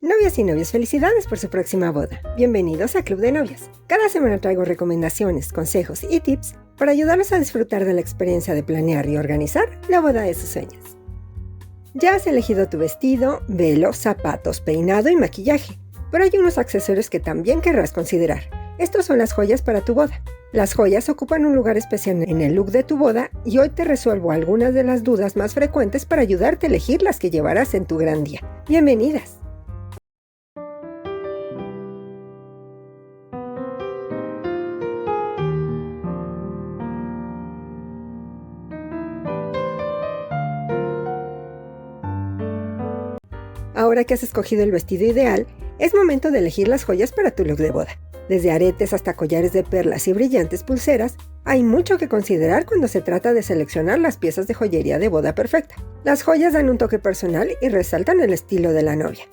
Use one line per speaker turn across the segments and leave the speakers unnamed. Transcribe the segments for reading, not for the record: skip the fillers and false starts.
Novias y novios, felicidades por su próxima boda. Bienvenidos a Club de Novias. Cada semana traigo recomendaciones, consejos y tips para ayudarlos a disfrutar de la experiencia de planear y organizar la boda de sus sueños. Ya has elegido tu vestido, velo, zapatos, peinado y maquillaje, pero hay unos accesorios que también querrás considerar. Estos son las joyas para tu boda. Las joyas ocupan un lugar especial en el look de tu boda y hoy te resuelvo algunas de las dudas más frecuentes para ayudarte a elegir las que llevarás en tu gran día. Bienvenidas. Ahora que has escogido el vestido ideal, es momento de elegir las joyas para tu look de boda. Desde aretes hasta collares de perlas y brillantes pulseras, hay mucho que considerar cuando se trata de seleccionar las piezas de joyería de boda perfecta. Las joyas dan un toque personal y resaltan el estilo de la novia.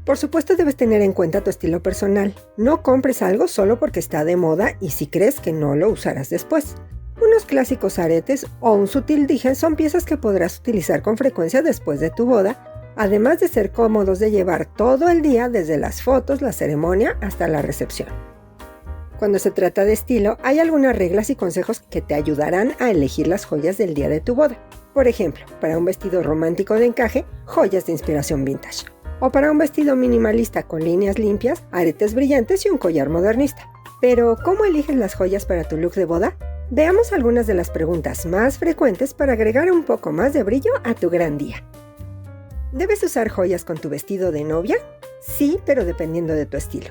Por supuesto, debes tener en cuenta tu estilo personal. No compres algo solo porque está de moda y si crees que no lo usarás después. Unos clásicos aretes o un sutil dije son piezas que podrás utilizar con frecuencia después de tu boda, además de ser cómodos de llevar todo el día desde las fotos, la ceremonia hasta la recepción. Cuando se trata de estilo, hay algunas reglas y consejos que te ayudarán a elegir las joyas del día de tu boda. Por ejemplo, para un vestido romántico de encaje, joyas de inspiración vintage. O para un vestido minimalista con líneas limpias, aretes brillantes y un collar modernista. Pero, ¿cómo eliges las joyas para tu look de boda? Veamos algunas de las preguntas más frecuentes para agregar un poco más de brillo a tu gran día. ¿Debes usar joyas con tu vestido de novia? Sí, pero dependiendo de tu estilo.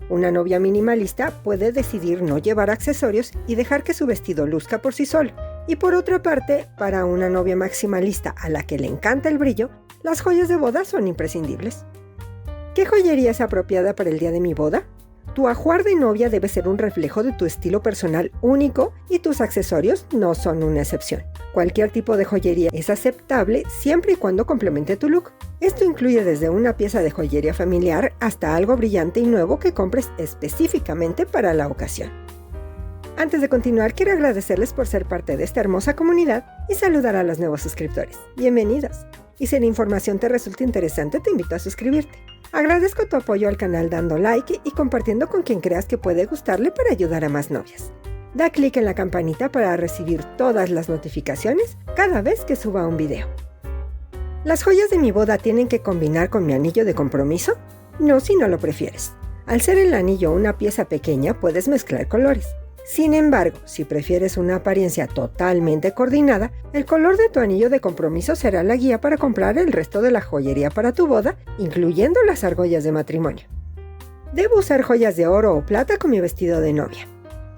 Una novia minimalista puede decidir no llevar accesorios y dejar que su vestido luzca por sí solo. Y por otra parte, para una novia maximalista a la que le encanta el brillo, las joyas de boda son imprescindibles. ¿Qué joyería es apropiada para el día de mi boda? Tu ajuar de novia debe ser un reflejo de tu estilo personal único y tus accesorios no son una excepción. Cualquier tipo de joyería es aceptable siempre y cuando complemente tu look. Esto incluye desde una pieza de joyería familiar hasta algo brillante y nuevo que compres específicamente para la ocasión. Antes de continuar, quiero agradecerles por ser parte de esta hermosa comunidad y saludar a los nuevos suscriptores. Bienvenidos. Y si la información te resulta interesante, te invito a suscribirte. Agradezco tu apoyo al canal dando like y compartiendo con quien creas que puede gustarle para ayudar a más novias. Da clic en la campanita para recibir todas las notificaciones cada vez que suba un video. ¿Las joyas de mi boda tienen que combinar con mi anillo de compromiso? No, si no lo prefieres. Al ser el anillo una pieza pequeña, puedes mezclar colores. Sin embargo, si prefieres una apariencia totalmente coordinada, el color de tu anillo de compromiso será la guía para comprar el resto de la joyería para tu boda, incluyendo las argollas de matrimonio. ¿Debo usar joyas de oro o plata con mi vestido de novia?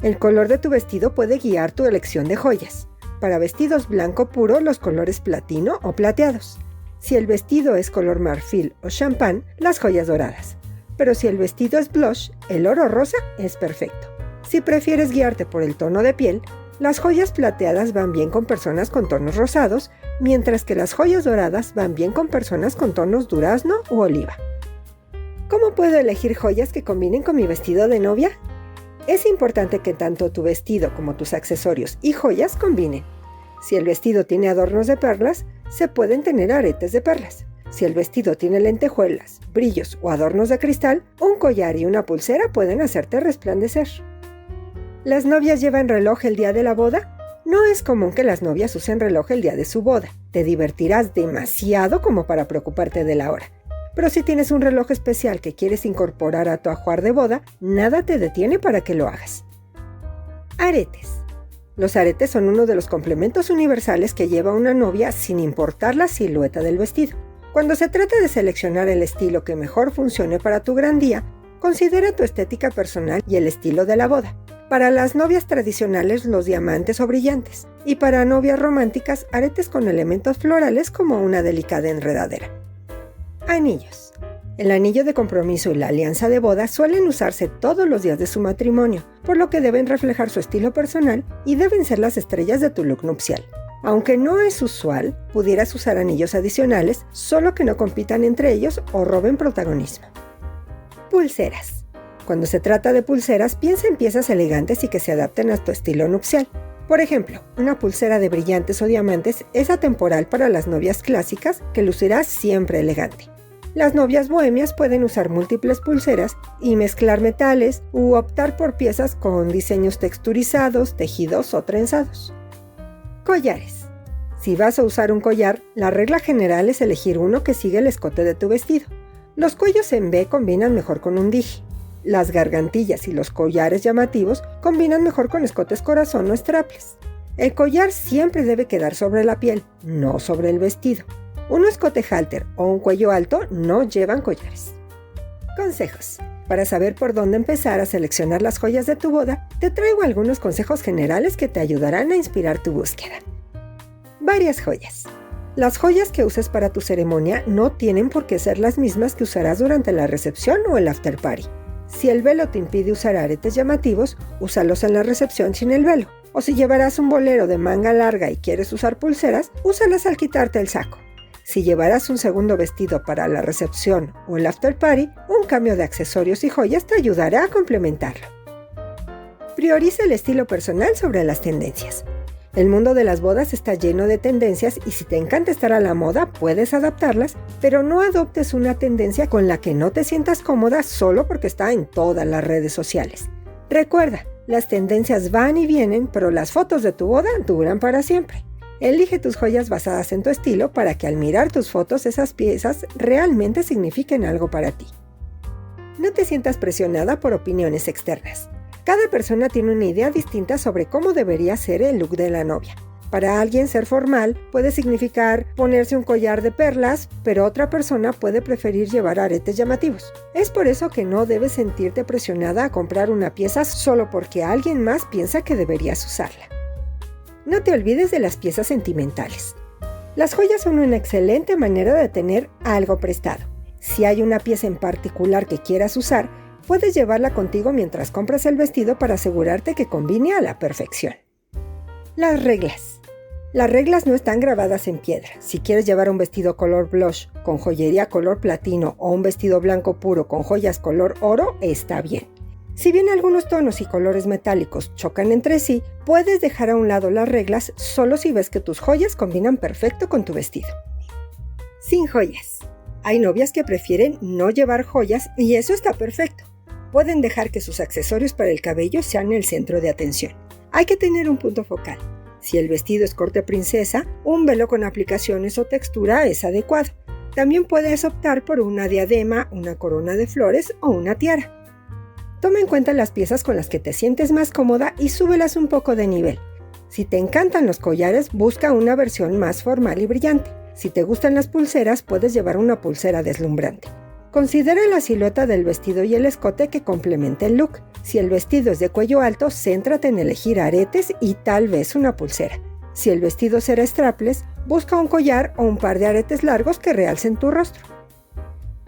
El color de tu vestido puede guiar tu elección de joyas. Para vestidos blanco puro, los colores platino o plateados. Si el vestido es color marfil o champán, las joyas doradas. Pero si el vestido es blush, el oro rosa es perfecto. Si prefieres guiarte por el tono de piel, las joyas plateadas van bien con personas con tonos rosados, mientras que las joyas doradas van bien con personas con tonos durazno u oliva. ¿Cómo puedo elegir joyas que combinen con mi vestido de novia? Es importante que tanto tu vestido como tus accesorios y joyas combinen. Si el vestido tiene adornos de perlas, se pueden tener aretes de perlas. Si el vestido tiene lentejuelas, brillos o adornos de cristal, un collar y una pulsera pueden hacerte resplandecer. ¿Las novias llevan reloj el día de la boda? No es común que las novias usen reloj el día de su boda. Te divertirás demasiado como para preocuparte de la hora. Pero si tienes un reloj especial que quieres incorporar a tu ajuar de boda, nada te detiene para que lo hagas. Aretes. Los aretes son uno de los complementos universales que lleva una novia sin importar la silueta del vestido. Cuando se trata de seleccionar el estilo que mejor funcione para tu gran día, considera tu estética personal y el estilo de la boda. Para las novias tradicionales, los diamantes o brillantes, y para novias románticas, aretes con elementos florales como una delicada enredadera. Anillos. El anillo de compromiso y la alianza de boda suelen usarse todos los días de su matrimonio, por lo que deben reflejar su estilo personal y deben ser las estrellas de tu look nupcial. Aunque no es usual, pudieras usar anillos adicionales, solo que no compitan entre ellos o roben protagonismo. Pulseras. Cuando se trata de pulseras, piensa en piezas elegantes y que se adapten a tu estilo nupcial. Por ejemplo, una pulsera de brillantes o diamantes es atemporal para las novias clásicas que lucirá siempre elegante. Las novias bohemias pueden usar múltiples pulseras y mezclar metales u optar por piezas con diseños texturizados, tejidos o trenzados. Collares. Si vas a usar un collar, la regla general es elegir uno que siga el escote de tu vestido. Los cuellos en V combinan mejor con un dije. Las gargantillas y los collares llamativos combinan mejor con escotes corazón o strapless. El collar siempre debe quedar sobre la piel, no sobre el vestido. Un escote halter o un cuello alto no llevan collares. Consejos. Para saber por dónde empezar a seleccionar las joyas de tu boda, te traigo algunos consejos generales que te ayudarán a inspirar tu búsqueda. Varias joyas. Las joyas que uses para tu ceremonia no tienen por qué ser las mismas que usarás durante la recepción o el after party. Si el velo te impide usar aretes llamativos, úsalos en la recepción sin el velo. O si llevarás un bolero de manga larga y quieres usar pulseras, úsalas al quitarte el saco. Si llevarás un segundo vestido para la recepción o el after party, un cambio de accesorios y joyas te ayudará a complementarlo. Prioriza el estilo personal sobre las tendencias. El mundo de las bodas está lleno de tendencias y si te encanta estar a la moda, puedes adaptarlas, pero no adoptes una tendencia con la que no te sientas cómoda solo porque está en todas las redes sociales. Recuerda, las tendencias van y vienen, pero las fotos de tu boda duran para siempre. Elige tus joyas basadas en tu estilo para que al mirar tus fotos esas piezas realmente signifiquen algo para ti. No te sientas presionada por opiniones externas. Cada persona tiene una idea distinta sobre cómo debería ser el look de la novia. Para alguien ser formal puede significar ponerse un collar de perlas, pero otra persona puede preferir llevar aretes llamativos. Es por eso que no debes sentirte presionada a comprar una pieza solo porque alguien más piensa que deberías usarla. No te olvides de las piezas sentimentales. Las joyas son una excelente manera de tener algo prestado. Si hay una pieza en particular que quieras usar, puedes llevarla contigo mientras compras el vestido para asegurarte que combine a la perfección. Las reglas. Las reglas no están grabadas en piedra. Si quieres llevar un vestido color blush con joyería color platino o un vestido blanco puro con joyas color oro, está bien. Si bien algunos tonos y colores metálicos chocan entre sí, puedes dejar a un lado las reglas solo si ves que tus joyas combinan perfecto con tu vestido. Sin joyas. Hay novias que prefieren no llevar joyas y eso está perfecto. Pueden dejar que sus accesorios para el cabello sean el centro de atención. Hay que tener un punto focal. Si el vestido es corte princesa, un velo con aplicaciones o textura es adecuado. También puedes optar por una diadema, una corona de flores o una tiara. Toma en cuenta las piezas con las que te sientes más cómoda y súbelas un poco de nivel. Si te encantan los collares, busca una versión más formal y brillante. Si te gustan las pulseras, puedes llevar una pulsera deslumbrante. Considera la silueta del vestido y el escote que complemente el look. Si el vestido es de cuello alto, céntrate en elegir aretes y tal vez una pulsera. Si el vestido será strapless, busca un collar o un par de aretes largos que realcen tu rostro.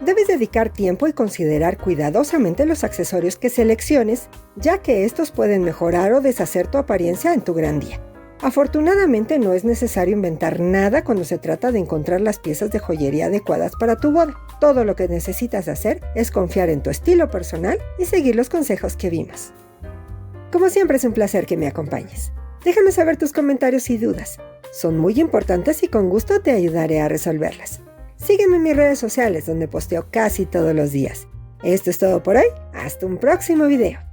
Debes dedicar tiempo y considerar cuidadosamente los accesorios que selecciones, ya que estos pueden mejorar o deshacer tu apariencia en tu gran día. Afortunadamente no es necesario inventar nada cuando se trata de encontrar las piezas de joyería adecuadas para tu boda. Todo lo que necesitas hacer es confiar en tu estilo personal y seguir los consejos que vimos. Como siempre es un placer que me acompañes. Déjame saber tus comentarios y dudas. Son muy importantes y con gusto te ayudaré a resolverlas. Sígueme en mis redes sociales donde posteo casi todos los días. Esto es todo por hoy. Hasta un próximo video.